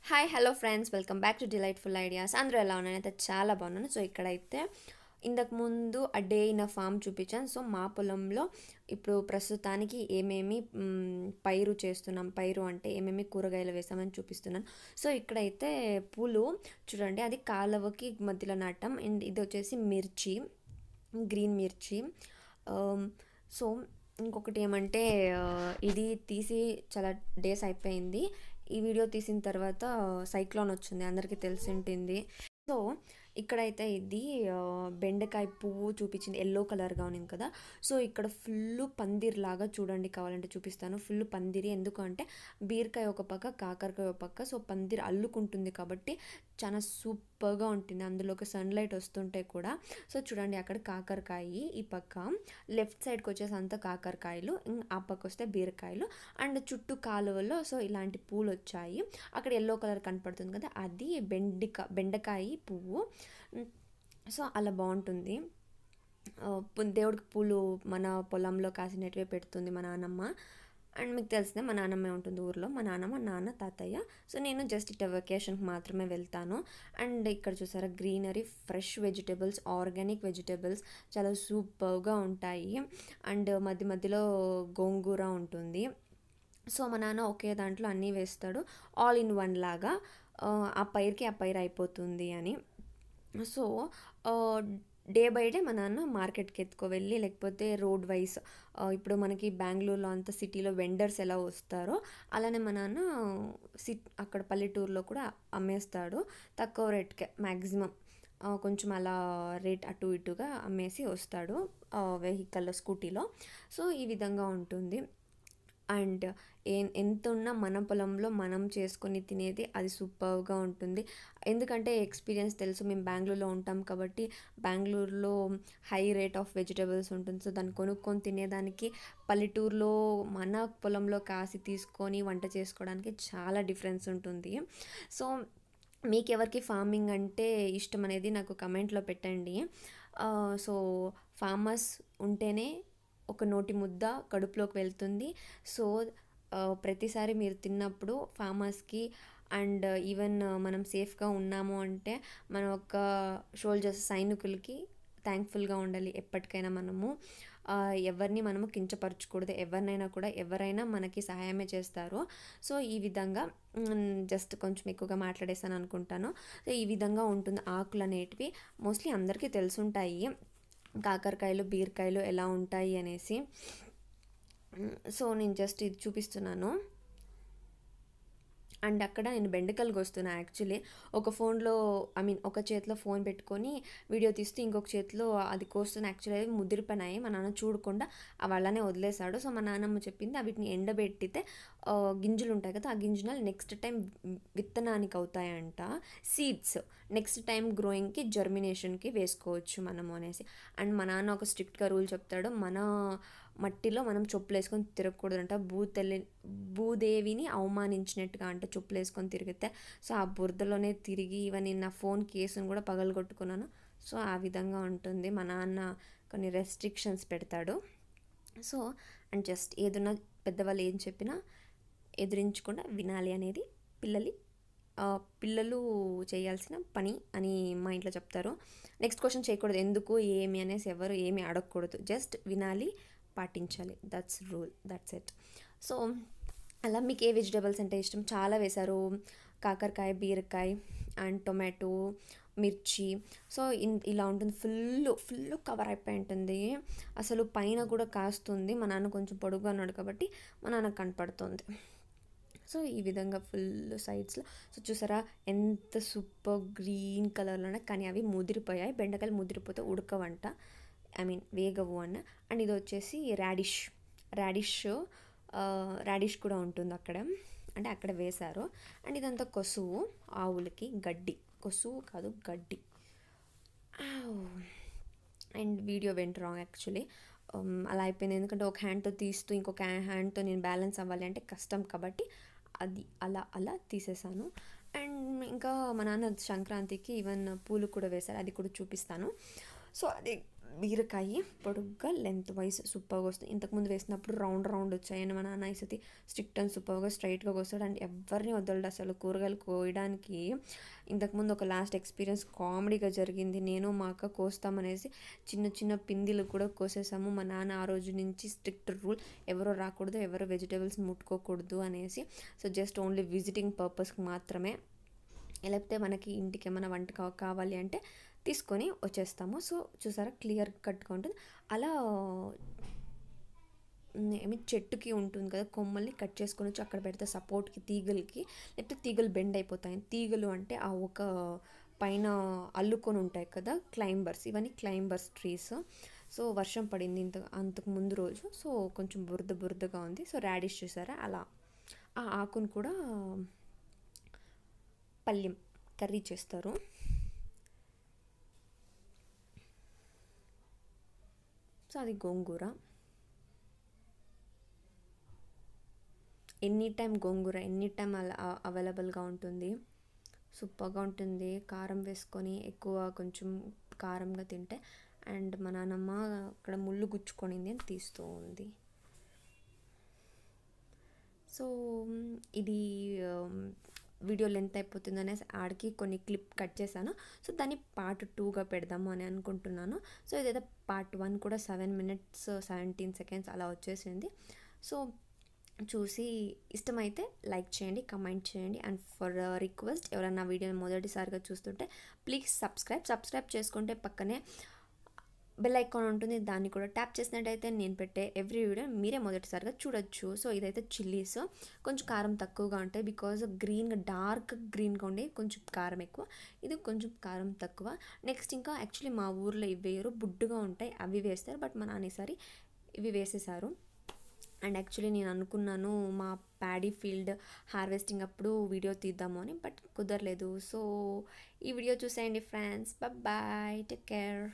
Hi hello friends, welcome back to delightful ideas. అందరూ ఎలా ఉన్నాను? అయితే చాలా బాగున్నాను. సో ఇక్కడైతే ఇంతకుముందు ఆ డే ఇన్ అ ఫామ్ చూపించాను. సో మా పొలంలో ఇప్పుడు ప్రస్తుతానికి ఏమేమి పైరు చేస్తున్నాం, పైరు అంటే ఏమేమి కూరగాయలు వేసామని చూపిస్తున్నాను. సో ఇక్కడైతే పూలు చూడండి, అది కాలువకి మధ్యలో నాటం. అండ్ ఇది వచ్చేసి మిర్చి, గ్రీన్ మిర్చి. సో ఇంకొకటి ఏమంటే ఇది తీసి చాలా డేస్ అయిపోయింది. ఈ వీడియో తీసిన తర్వాత సైక్లోన్ వచ్చింది, అందరికీ తెలిసి ఉంటుంది. సో ఇక్కడైతే ఇది బెండకాయ పువ్వు చూపించింది, ఎల్లో కలర్గా ఉంది కదా. సో ఇక్కడ ఫుల్ పందిర్లాగా చూడండి, కావాలంటే చూపిస్తాను. ఫుల్ పందిరి, ఎందుకంటే బీరకాయ ఒక పక్క, కాకరకాయ ఒక పక్క. సో పందిరి అల్లుకుంటుంది కాబట్టి చాలా సూపర్గా ఉంటుంది, అందులోకి సన్లైట్ వస్తుంటే కూడా. సో చూడండి, అక్కడ కాకరకాయ, ఈ పక్క లెఫ్ట్ సైడ్కి వచ్చేసి అంతా కాకరకాయలు, ఆ పక్క వస్తే బీరకాయలు. అండ్ చుట్టూ కాలువలో సో ఇలాంటి పూలు వచ్చాయి. అక్కడ ఎల్లో కలర్ కనపడుతుంది కదా, అది బెండకాయ పువ్వు. సో అలా బాగుంటుంది. దేవుడికి పూలు మన పొలంలో కాసినట్టువే పెడుతుంది మా నాన్నమ్మ. అండ్ మీకు తెలిసిందే, మా నాన్నమ్మే ఉంటుంది ఊర్లో, మా నాన్నమ్మ, నాన్న, తాతయ్య. సో నేను జస్ట్ ఇట్లా వెకేషన్కి మాత్రమే వెళ్తాను. అండ్ ఇక్కడ చూసారా, greenery, fresh vegetables, organic vegetables చాలా సూపర్గా ఉంటాయి. అండ్ మధ్య మధ్యలో గోంగూర ఉంటుంది. సో మా నాన్న ఒకే దాంట్లో అన్నీ వేస్తాడు, ఆల్ ఇన్ వన్ లాగా. ఆ పైరుకి ఆ పైరు అయిపోతుంది అని. సో డే బై డే మా నాన్న మార్కెట్కి ఎత్తుకువెళ్ళి, లేకపోతే రోడ్ వైస్, ఇప్పుడు మనకి బెంగళూరులో అంత సిటీలో వెండర్స్ ఎలా వస్తారో అలానే మా నాన్న అక్కడ పల్లెటూరులో కూడా అమ్మేస్తాడు, తక్కువ రేట్కే మ్యాక్సిమం. కొంచెం అలా రేట్ అటు ఇటుగా అమ్మేసి వస్తాడు వెహికల్లో, స్కూటీలో. సో ఈ విధంగా ఉంటుంది. అండ్ ఎంత ఉన్నా మన పొలంలో మనం చేసుకొని తినేది అది సూపర్గా ఉంటుంది. ఎందుకంటే ఎక్స్పీరియన్స్ తెలుసు, మేము బెంగళూరులో ఉంటాం కాబట్టి బెంగళూరులో హై రేట్ ఆఫ్ వెజిటేబుల్స్ ఉంటుంది. సో దాన్ని కొనుక్కొని తినేదానికి పల్లెటూరులో మన పొలంలో కాసి తీసుకొని వంట చేసుకోవడానికి చాలా డిఫరెన్స్ ఉంటుంది. సో మీకు ఎవరికి ఫార్మింగ్ అంటే ఇష్టం అనేది నాకు కమెంట్లో పెట్టండి. సో ఫార్మర్స్ ఉంటేనే ఒక నోటి ముద్ద కడుపులోకి వెళ్తుంది. సో ప్రతిసారి మీరు తిన్నప్పుడు ఫార్మర్స్కి అండ్ ఈవెన్ మనం సేఫ్గా ఉన్నాము అంటే మన ఒక సోల్జర్స్, సైనికులకి థ్యాంక్ఫుల్గా ఉండాలి ఎప్పటికైనా. మనము ఎవరిని మనము కించపరచకూడదు, ఎవరినైనా కూడా, ఎవరైనా మనకి సహాయమే చేస్తారు. సో ఈ విధంగా జస్ట్ కొంచెం ఎక్కువగా మాట్లాడేసాను అనుకుంటాను. సో ఈ విధంగా ఉంటుంది. ఆకులు అనేటివి మోస్ట్లీ అందరికీ తెలుసుంటాయి, కాకరకాయలు, బీరకాయలు ఎలా ఉంటాయి అనేసి. సో నేను జస్ట్ ఇది చూపిస్తున్నాను. అండ్ అక్కడ నేను బెండకాయలకు వస్తున్నా. యాక్చువల్లీ ఒక ఫోన్లో, ఒక చేతిలో ఫోన్ పెట్టుకొని వీడియో తీస్తూ ఇంకొక చేతిలో అది కోస్తున్నా. యాక్చువల్లీ అవి ముదిరిపోయినాయి, మా నాన్న చూడకుండా అవి అలానే వదిలేశాడు. సో మా నాన్నమ్మ చెప్పింది, వీటిని ఎండబెట్టితే గింజలు ఉంటాయి కదా, ఆ గింజలు నెక్స్ట్ టైం విత్తనానికి అవుతాయంట, సీడ్స్. నెక్స్ట్ టైం గ్రోయింగ్కి, జర్మినేషన్కి వేసుకోవచ్చు మనము అనేసి. అండ్ మా నాన్న ఒక స్ట్రిక్ట్గా రూల్ చెప్తాడు, మన మట్టిలో మనం చెప్పులు వేసుకొని తిరగకూడదంట. భూదేవిని అవమానించినట్టుగా అంట చెప్పులు వేసుకొని తిరిగితే. సో ఆ బురదలోనే తిరిగి ఇవన్నీ నా ఫోన్ కేసును కూడా పగలగొట్టుకున్నాను. సో ఆ విధంగా ఉంటుంది. మా నాన్న కొన్ని రెస్ట్రిక్షన్స్ పెడతాడు. సో అండ్ జస్ట్ ఏదన్నా పెద్దవాళ్ళు ఏం చెప్పినా ఎదిరించకుండా వినాలి అనేది పిల్లలు చేయాల్సిన పని అని మా ఇంట్లో చెప్తారు. నెక్స్ట్ క్వశ్చన్ చేయకూడదు, ఎందుకు ఏమి అనేసి ఎవరు ఏమి అడగకూడదు, జస్ట్ వినాలి, పాటించాలి. That's rule, that's it. So అలా మీకు ఏ వెజిటేబుల్స్ అంటే ఇష్టం? చాలా వేశారు, కాకరకాయ, బీరకాయ అండ్ టొమాటో, మిర్చి. సో ఇలా ఉంటుంది, ఫుల్ కవర్ అయిపోయి ఉంటుంది. అసలు పైన కూడా కాస్తుంది. మా నాన్న కొంచెం పొడుగుగా ఉన్నాడు కాబట్టి మా నాన్నకు కనపడుతుంది. సో ఈ విధంగా ఫుల్ సైడ్స్లో. సో చూసారా ఎంత సూపర్ గ్రీన్ కలర్లోనే, కానీ అవి ముదిరిపోయాయి. బెండకాయలు ముదిరిపోతే ఉడకవంట, వేగవు అన్న. అండ్ ఇది వచ్చేసి రాడిష్ కూడా ఉంటుంది అక్కడ, అంటే అక్కడ వేశారు. అండ్ ఇదంతా కొసువు, ఆవులకి గడ్డి, కొసువు కాదు గడ్డి. అండ్ వీడియో వెంట రాంగ్ యాక్చువల్లీ, అలా అయిపోయింది. ఎందుకంటే ఒక హ్యాండ్తో తీస్తూ ఇంకొక హ్యాండ్తో నేను బ్యాలెన్స్ అవ్వాలి అంటే కష్టం కాబట్టి అది అలా తీసేసాను. అండ్ ఇంకా మా నాన్న సంక్రాంతికి ఈవెన్ పూలు కూడా వేశారు, అది కూడా చూపిస్తాను. సో అది బీరకాయ పొడుగ్గా లెంత్ వైజ్ సూపర్గా వస్తుంది. ఇంతకుముందు వేసినప్పుడు రౌండ్ రౌండ్ వచ్చాయని మా నాన్న ఈసతి స్ట్రిక్ట్ అండ్ సూపర్గా స్ట్రైట్గా కోస్తాడు అండ్ ఎవరిని వదలడు అసలు కూరగాయలు కోయడానికి. ఇంతకుముందు ఒక లాస్ట్ ఎక్స్పీరియన్స్ కామెడీగా జరిగింది. నేను మా అక్క కోస్తామనేసి చిన్న చిన్న పిందిలు కూడా కోసేసాము. మా నాన్న ఆ రోజు నుంచి స్ట్రిక్ట్ రూల్, ఎవరో రాకూడదు, ఎవరో వెజిటేబుల్స్ ముట్టుకోకూడదు అనేసి. సో జస్ట్ ఓన్లీ విజిటింగ్ పర్పస్కి మాత్రమే, లేకపోతే మనకి ఇంటికి ఏమైనా వంట కావాలి అంటే తీసుకొని వచ్చేస్తాము. సో చూసారా క్లియర్ కట్గా ఉంటుంది. అలా చెట్టుకి ఉంటుంది కదా కొమ్మల్ని కట్ చేసుకొని వచ్చి అక్కడ పెడితే సపోర్ట్కి తీగలకి, లేకపోతే తీగలు బెండ్ అయిపోతాయి. తీగలు అంటే ఆ ఒక పైన అల్లుకొని ఉంటాయి కదా క్లైంబర్స్, ఇవన్నీ క్లైంబర్స్ ట్రీస్. సో వర్షం పడింది అంతకు ముందు రోజు, సో కొంచెం బురదగా ఉంది. సో రాడిష్ చూసారా అలా ఆ ఆకును కూడా పల్యం కర్రీ చేస్తారు. సో అది గోంగూర. ఎనీ టైం అవైలబుల్గా ఉంటుంది. సూపర్గా ఉంటుంది. కారం వేసుకొని ఎక్కువ కొంచెం కారంగా తింటే. అండ్ మా నాన్నమ్మ అక్కడ ముళ్ళు గుచ్చుకొనింది అని తీస్తూ ఉంది. సో ఇది వీడియో లెంత్ అయిపోతుంది అనేసి ఆడికి కొన్ని క్లిప్ కట్ చేశాను. సో దాన్ని పార్ట్ 2గా పెడదాము అని అనుకుంటున్నాను. సో ఇదైతే పార్ట్ 1 కూడా 7 minutes 17 seconds అలా వచ్చేసింది. సో చూసి ఇష్టమైతే లైక్ చేయండి, కమెంట్ చేయండి. అండ్ ఫర్ రిక్వెస్ట్, ఎవరైనా వీడియోని మొదటిసారిగా చూస్తుంటే ప్లీజ్ సబ్స్క్రైబ్ చేసుకుంటే పక్కనే బెల్ ఐకాన్ ఉంటుంది, దాన్ని కూడా ట్యాప్ చేసినట్టయితే నేను పెట్టే ఎవ్రీ వీడియో మీరే మొదటిసారిగా చూడొచ్చు. సో ఇదైతే చిల్లీస్ కొంచెం కారం తక్కువగా ఉంటాయి, బికాజ్ డార్క్ గ్రీన్గా ఉండే కొంచెం కారం ఎక్కువ, ఇది కొంచెం కారం తక్కువ. నెక్స్ట్ ఇంకా యాక్చువల్లీ మా ఊర్లో ఇవి వేయరు, బుడ్డుగా ఉంటాయి అవి వేస్తారు, బట్ మా నాన్న ఈసారి ఇవి వేసేసారు. అండ్ యాక్చువల్లీ నేను అనుకున్నాను మా ప్యాడీ ఫీల్డ్ హార్వెస్టింగ్ అప్పుడు వీడియో తీద్దాము అని, బట్ కుదరలేదు. సో ఈ వీడియో చూసేయండి ఫ్రెండ్స్. Bye, take care.